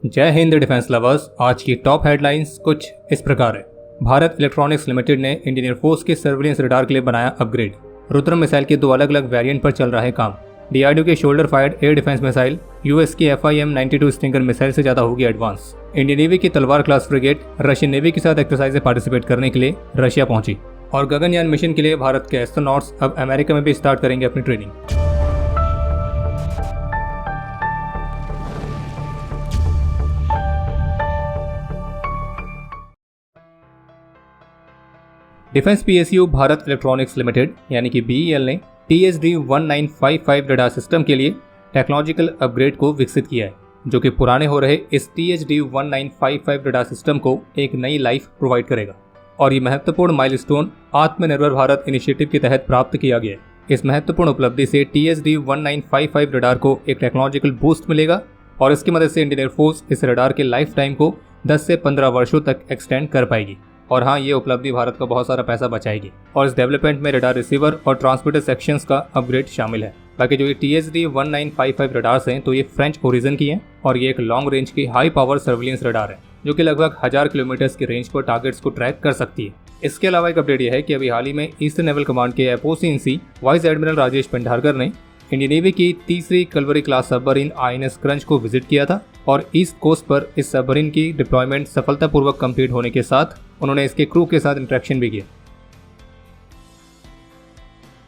जय Hind defence lovers. आज की टॉप हेडलाइंस कुछ इस प्रकार है। भारत इलेक्ट्रॉनिक्स लिमिटेड ने इंडियन एयरफोर्स के सर्विलेंस रडार के लिए बनाया अपग्रेड। रुद्रम मिसाइल के दो अलग अलग वेरिएंट पर चल रहा है काम। डीआरडीओ के shoulder fired air defence missile US की FIM-92 स्टिंगर मिसाइल से ज्यादा होगी एडवांस। इंडियन नेवी की तलवार क्लास फ्रिगेट रशियन नेवी के साथ एक्सरसाइज में पार्टिसिपेट करने के लिए रशिया पहुंची। और गगनयान मिशन के लिए भारत के एस्ट्रोनॉट्स अब अमेरिका में भी स्टार्ट करेंगे अपनी training. Defence PSU Bharat electronics limited यानी कि BEL ने THD-1955 रडार सिस्टम के लिए टेक्नोलॉजिकल अपग्रेड को विकसित किया है, जो कि पुराने हो रहे इस THD-1955 रडार सिस्टम को एक नई लाइफ प्रोवाइड करेगा। और ये महत्वपूर्ण माइलस्टोन आत्मनिर्भर भारत इनिशिएटिव के तहत प्राप्त किया गया है। इस महत्वपूर्ण उपलब्धि से THD-1955 रडार को एक टेक्नोलॉजिकल बूस्ट मिलेगा और इसकी मदद से इंडियन एयरफोर्स इस रडार के लाइफ टाइम को 10 से 15 वर्षों तक एक्सटेंड कर पाएगी। और हाँ, ये उपलब्धि भारत को बहुत सारा पैसा बचाएगी। और इस डेवलपमेंट में रडार रिसीवर और ट्रांसमीटर सेक्शंस का अपग्रेड शामिल है। बाकी जो ये THD-1955 रडार्स हैं तो ये फ्रेंच ओरिजिन की हैं और ये एक लॉन्ग रेंज की हाई पावर सर्विलेंस रडार है, जो कि लगभग 1000 किलोमीटर की रेंज पर टारगेट्स को ट्रैक कर सकती है। इसके अलावा एक अपडेट यह है कि अभी हाल ही में ईस्टर्न नेवल कमांड के FOC in C vice admiral Rajesh Pendharkar ने इंडियन नेवी की तीसरी Kalvari class submarine INS Karanj को विजिट किया था और ईस्ट कोस्ट पर इस सबमरीन की डिप्लॉयमेंट सफलतापूर्वक कंप्लीट होने के साथ उन्होंने इसके क्रू के साथ इंटरेक्शन भी किया।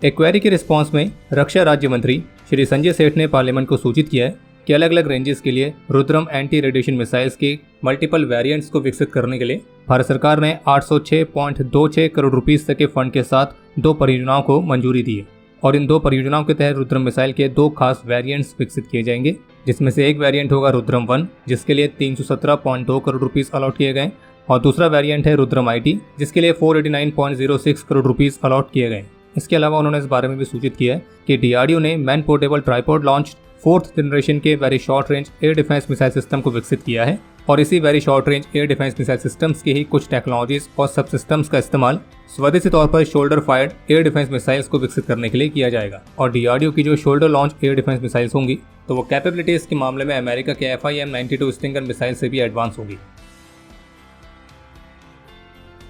एक क्वेरी के रिस्पॉन्स में रक्षा राज्य मंत्री श्री संजय सेठ ने पार्लियामेंट को सूचित किया है कि अलग अलग रेंजेस के लिए रुद्रम एंटी रेडिएशन मिसाइल्स के मल्टीपल वेरिएंट्स को विकसित करने के लिए भारत सरकार ने 806.26 करोड़ रुपीस तक के फंड के साथ 2 परियोजनाओं को मंजूरी दी है। और इन 2 परियोजनाओं के तहत रुद्रम मिसाइल के 2 खास वेरिएंट्स विकसित किए जाएंगे, जिसमें से एक वेरिएंट होगा रुद्रम 1, जिसके लिए 317.2 करोड़ रुपीस अलॉट किए गए, और दूसरा वेरिएंट है रुद्रम IT, जिसके लिए 489.06 करोड़ रुपीस अलॉट किए गए। इसके अलावा उन्होंने इस बारे में भी सूचित किया है कि DRDO ने man portable tripod launch 4th generation के very short range air defence missile system को विकसित किया है। और इसी very short range air defence missile systems की ही कुछ टेक्नोलॉजीज और सब सिस्टम्स का इस्तेमाल स्वदेशी तौर पर shoulder fired air defence missiles को विकसित करने के लिए किया जाएगा। और DRDO की जो shoulder launch air defence missiles होंगी तो वो कैपेबिलिटीज के मामले में अमेरिका के FIM-92 स्टिंगर मिसाइल से भी एडवांस होगी।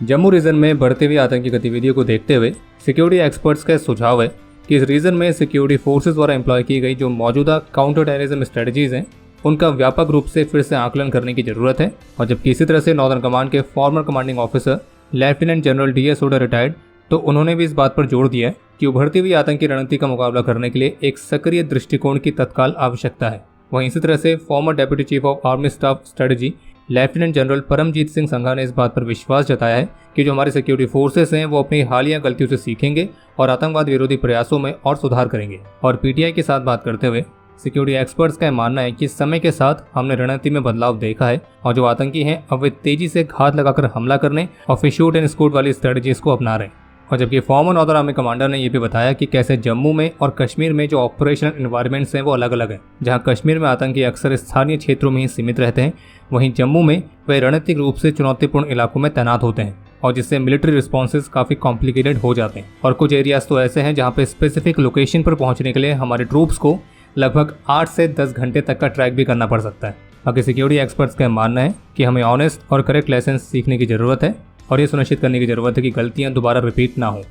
जम्मू रीजन में बढ़ते हुए आतंकी गतिविधियों को देखते हुए सिक्योरिटी एक्सपर्ट्स का सुझाव है कि इस रीजन में सिक्योरिटी फोर्सेज द्वारा एम्प्लॉय की गई जो मौजूदा काउंटर टेररिज्म स्ट्रेटजीज हैं उनका व्यापक रूप से फिर से आकलन करने की जरूरत है। और जबकि इसी तरह से नॉर्दर्न कमांड के former commanding officer lieutenant general DS Hooda retired, तो उन्होंने भी इस बात पर जोर दिया है कि उभरती हुई आतंकी रणनीति का मुकाबला करने के लिए एक सक्रिय दृष्टिकोण की तत्काल आवश्यकता है। वहीं इसी तरह से former deputy chief of army staff strategy lieutenant general Paramjit Singh Sangha ने इस बात पर विश्वास जताया है कि जो हमारे सिक्योरिटी फोर्सेस हैं वो अपनी हालिया गलतियों से सीखेंगे और आतंकवाद विरोधी प्रयासों में और सुधार करेंगे। और PTI के साथ बात करते हुए सिक्योरिटी एक्सपर्ट्स का मानना है कि समय के साथ हमने रणनीति में बदलाव देखा है और जो आतंकी हैं अब वे तेजी से घात लगाकर हमला करने और फिर शूट एंड स्कूट वाली स्ट्रेटजीज को अपना रहे हैं। और जबकि फॉर्मर नॉर्दर्न आर्मी कमांडर ने यह भी बताया कि कैसे जम्मू में और कश्मीर में जो ऑपरेशनल एनवायरनमेंट्स हैं वो अलग अलग हैं। जहां कश्मीर में आतंकी अक्सर स्थानीय क्षेत्रों में ही सीमित रहते हैं, वहीं जम्मू में वे रणनीतिक रूप से चुनौतीपूर्ण इलाकों में तैनात होते हैं और जिससे मिलिट्री रिस्पॉन्सेज काफ़ी कॉम्प्लिकेटेड हो जाते हैं। और कुछ एरियाज तो ऐसे हैं जहाँ पे स्पेसिफिक लोकेशन पर पहुँचने के लिए हमारे ट्रूप्स को लगभग 8 से 10 घंटे तक का ट्रैक भी करना पड़ सकता है। बाकी सिक्योरिटी एक्सपर्ट्स का मानना है कि हमें ऑनेस्ट और करेक्ट लेसन सीखने की ज़रूरत है और ये सुनिश्चित करने की ज़रूरत है कि गलतियाँ दोबारा रिपीट ना हो।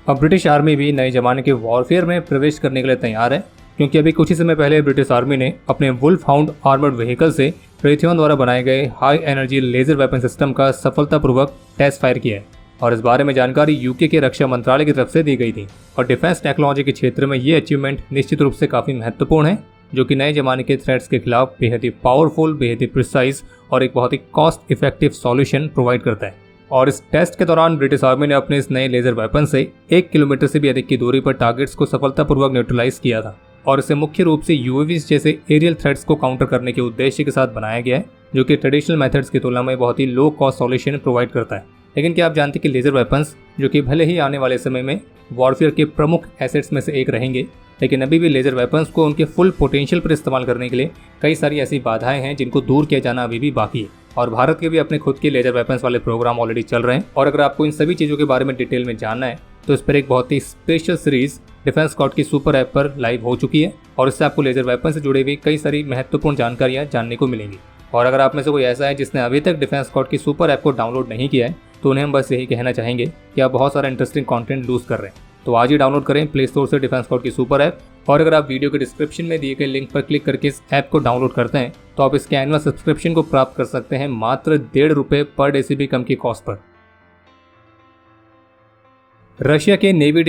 अब ब्रिटिश आर्मी भी नए जमाने के वॉरफेयर में प्रवेश करने के लिए तैयार है, क्योंकि अभी कुछ ही समय पहले ब्रिटिश आर्मी ने अपने वुल्फ हाउंड आर्मर्ड व्हीकल से रेथियन द्वारा बनाए गए high energy laser weapon system का सफलतापूर्वक टेस्ट फायर किया है। और इस बारे में जानकारी UK के रक्षा मंत्रालय की तरफ से दी गई थी। और डिफेंस टेक्नोलॉजी के क्षेत्र में ये अचीवमेंट निश्चित रूप से काफ़ी महत्वपूर्ण है, जो कि नए जमाने के थ्रेट्स के खिलाफ बेहद ही पावरफुल, बेहद ही प्रिसाइज और एक बहुत ही कॉस्ट इफेक्टिव सॉल्यूशन प्रोवाइड करता है। और इस टेस्ट के दौरान ब्रिटिश आर्मी ने अपने इस नए लेजर वेपन से 1 किलोमीटर से भी अधिक की दूरी पर टारगेट्स को सफलतापूर्वक न्यूट्रलाइज किया था। और इसे मुख्य रूप से UAVs जैसे एरियल थ्रेट्स को काउंटर करने के उद्देश्य के साथ बनाया गया है, जो कि ट्रेडिशनल मेथड्स की तुलना में बहुत ही लो कॉस्ट सॉल्यूशन प्रोवाइड करता है। लेकिन क्या आप जानते हैं कि लेजर वेपन्स, जो कि भले ही आने वाले समय में वॉरफेयर के प्रमुख एसेट्स में से एक रहेंगे, लेकिन अभी भी लेजर वेपन्स को उनके फुल पोटेंशियल पर इस्तेमाल करने के लिए कई सारी ऐसी बाधाएं हैं जिनको दूर किया जाना अभी भी बाकी है। और भारत के भी अपने खुद के लेजर वेपन्स वाले प्रोग्राम ऑलरेडी चल रहे हैं। और अगर आपको इन सभी चीज़ों के बारे में डिटेल में जानना है तो इस पर एक बहुत ही स्पेशल सीरीज डिफेंस स्क्वाड की सुपर ऐप पर लाइव हो चुकी है और इससे आपको लेजर वेपन से जुड़ी हुई कई सारी महत्वपूर्ण जानकारियां जानने को मिलेंगी। और अगर आप में से कोई ऐसा है जिसने अभी तक डिफेंस स्क्वाड की सुपर ऐप को डाउनलोड नहीं किया है तो उन्हें हम बस यही कहना चाहेंगे कि आप बहुत सारा इंटरेस्टिंग कंटेंट लूज कर रहे हैं। तो आज ही डाउनलोड करें प्ले स्टोर से डिफेंस स्क्वाड की सुपर ऐप। और अगर आप वीडियो के डिस्क्रिप्शन में दिए गए लिंक पर क्लिक करके इस ऐप को डाउनलोड करते हैं तो आप इसके एनुअल सब्सक्रिप्शन को प्राप्त कर सकते हैं मात्र ₹1.5 पर डे से भी कम की कॉस्ट पर। रशिया के नेवी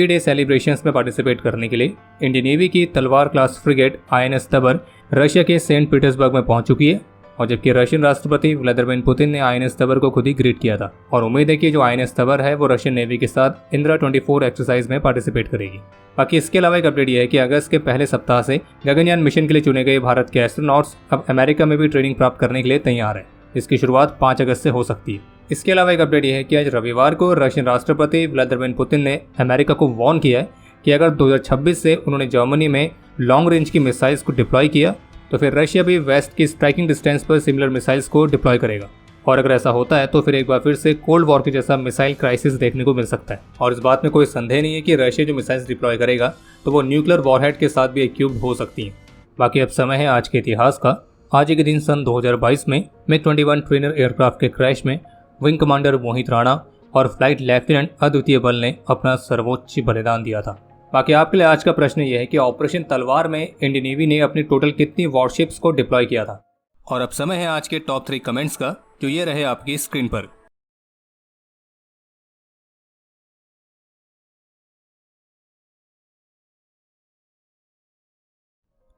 डे सेलिब्रेशंस में पार्टिसिपेट करने के लिए इंडियन नेवी की तलवार क्लास फ्रिगेट INS तबर रशिया के सेंट पीटर्सबर्ग में पहुंच चुकी है। और जबकि रशियन राष्ट्रपति व्लादिमीर पुतिन ने INS तबर को खुद ही ग्रीट किया था और उम्मीद है कि जो INS तबर है वो रशियन नेवी के साथ इंदिरा 24 एक्सरसाइज में पार्टिसिपेट करेगी। बाकी इसके अलावा एक अपडेट यह है कि अगस्त के पहले सप्ताह से गगनयान मिशन के लिए चुने गए भारत के एस्ट्रोनॉट्स अब अमेरिका में भी ट्रेनिंग प्राप्त करने के लिए तैयार है। इसकी शुरुआत 5 अगस्त से हो सकती है। इसके अलावा एक अपडेट यह है कि आज रविवार को रशियन राष्ट्रपति व्लादिमीर पुतिन ने अमेरिका को वार्न किया है कि अगर 2026 से उन्होंने जर्मनी में लॉन्ग रेंज की मिसाइल्स को डिप्लॉय किया तो फिर रशिया भी वेस्ट की स्ट्राइकिंग डिस्टेंस पर सिमिलर मिसाइल्स को डिप्लॉय करेगा। और अगर ऐसा होता है तो फिर एक बार फिर से कोल्ड वॉर के जैसा मिसाइल क्राइसिस देखने को मिल सकता है। और इस बात में कोई संदेह नहीं है कि रशिया जो मिसाइल्स डिप्लॉय करेगा तो वो न्यूक्लियर वॉरहेड के साथ भी इक्विप्ड हो सकती हैं। बाकी अब समय है आज के इतिहास का। आज के दिन सन 2022 में MiG-21 ट्रेनर एयरक्राफ्ट के क्रैश में विंग कमांडर मोहित राणा और फ्लाइट लेफ्टिनेंट अद्वितीय बल ने अपना सर्वोच्च बलिदान दिया था। बाकी आपके लिए आज का प्रश्न यह है कि ऑपरेशन तलवार में इंडियन नेवी ने अपनी टोटल कितनी वॉरशिप्स को डिप्लॉय किया था। और अब समय है आज के टॉप 3 कमेंट्स का जो ये रहे आपकी स्क्रीन पर।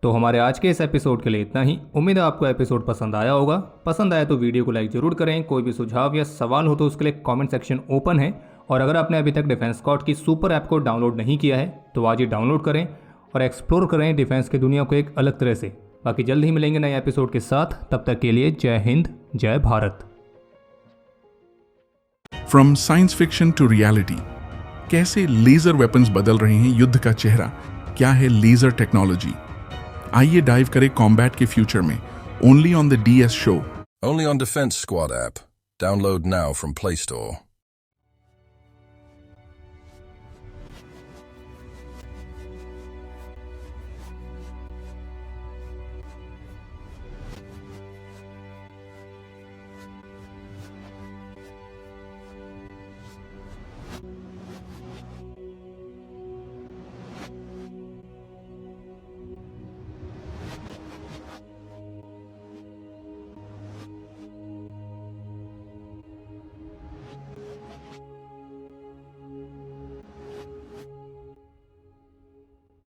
तो हमारे आज के इस एपिसोड के लिए इतना ही। उम्मीद है आपको एपिसोड पसंद आया होगा। पसंद आया तो वीडियो को लाइक जरूर करें। कोई भी सुझाव या सवाल हो तो उसके लिए कमेंट सेक्शन ओपन है। और अगर आपने अभी तक डिफेंस स्क्वाड की सुपर ऐप को डाउनलोड नहीं किया है तो आज ही डाउनलोड करें और एक्सप्लोर करें डिफेंस की दुनिया को एक अलग तरह से। बाकी जल्द ही मिलेंगे नए एपिसोड के साथ। तब तक के लिए जय हिंद, जय Bharat. From science fiction to reality, कैसे लेजर वेपन्स बदल रहे हैं युद्ध का चेहरा, क्या है लेजर टेक्नोलॉजी। आइए डाइव करें कॉम्बैट के फ्यूचर में, only on the DS show. Only on Defense Squad app. Download now from Play Store.